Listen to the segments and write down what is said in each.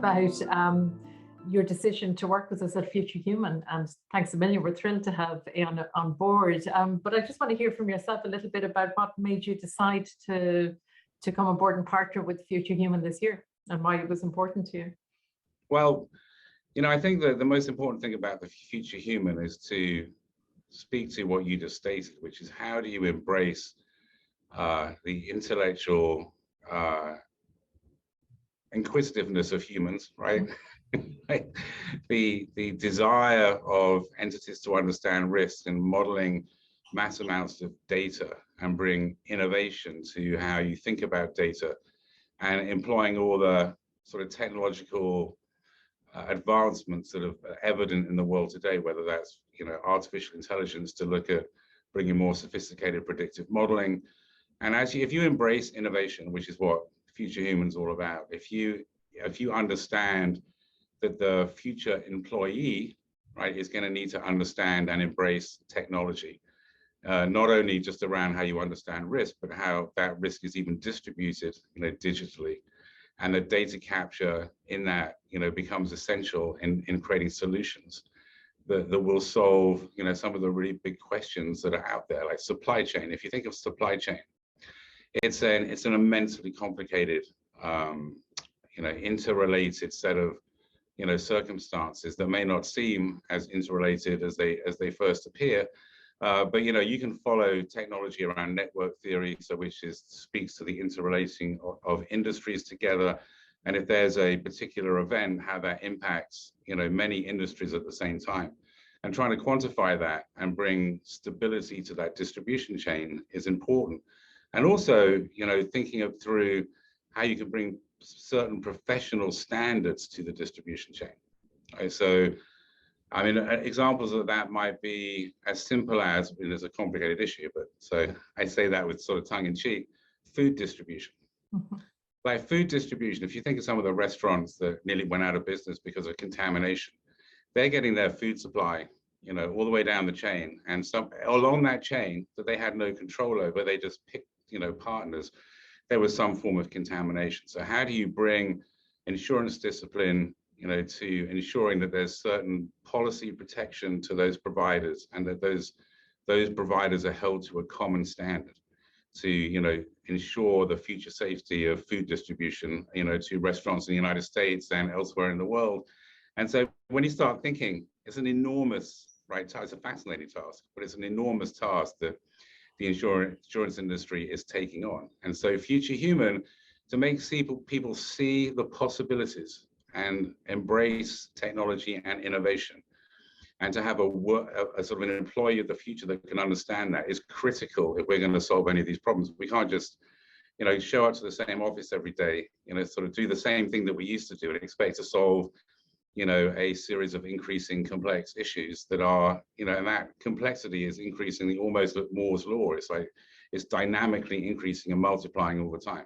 about your decision to work with us at Future Human, and thanks a million. We're thrilled to have Ann on board. But I just want to hear from yourself a little bit about what made you decide to come on board and partner with Future Human this year, and why it was important to you. Well, I think that the most important thing about the Future Human is to speak to what you just stated, which is how do you embrace the intellectual inquisitiveness of humans, right? the desire of entities to understand risk and modeling mass amounts of data and bring innovation to how you think about data, and employing all the sort of technological advancements that are evident in the world today, whether that's artificial intelligence to look at bringing more sophisticated predictive modeling. And if you embrace innovation, which is what Future Human's all about, if you understand that the future employee, right, is going to need to understand and embrace technology, not only just around how you understand risk, but how that risk is even distributed, digitally, and the data capture in that, becomes essential in creating solutions that will solve, some of the really big questions that are out there, like supply chain. If you think of supply chain, it's an immensely complicated, interrelated set of circumstances that may not seem as interrelated as they first appear, but you can follow technology around network theory, which speaks to the interrelating of industries together, and if there's a particular event, how that impacts many industries at the same time, and trying to quantify that and bring stability to that distribution chain is important. And also thinking through how you can bring certain professional standards to the distribution chain. Right? So, I mean, examples of that might be as simple as, it's a complicated issue, but so I say that with sort of tongue in cheek, food distribution. Mm-hmm. Like food distribution, if you think of some of the restaurants that nearly went out of business because of contamination, they're getting their food supply, all the way down the chain, and some along that chain that they had no control over, they just picked, partners, there was some form of contamination. So how do you bring insurance discipline, to ensuring that there's certain policy protection to those providers, and that those providers are held to a common standard to, ensure the future safety of food distribution, to restaurants in the United States and elsewhere in the world. And so when you start thinking, it's an enormous, right, it's a fascinating task, but it's an enormous task that the insurance industry is taking on. And so Future Human, to make people see the possibilities and embrace technology and innovation, and to have a sort of an employee of the future that can understand that, is critical if we're going to solve any of these problems. We can't just, show up to the same office every day, sort of do the same thing that we used to do and expect to solve, a series of increasing complex issues that are, and that complexity is increasingly almost like Moore's law. It's like it's dynamically increasing and multiplying all the time.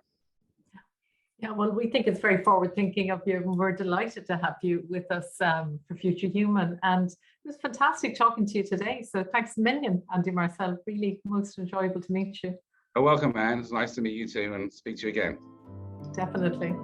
Yeah, well, we think it's very forward-thinking of you, and we're delighted to have you with us for Future Human. And it was fantastic talking to you today. So thanks a million, Andy Marcell. Really most enjoyable to meet you. Welcome, Anne. It's nice to meet you too and speak to you again. Definitely.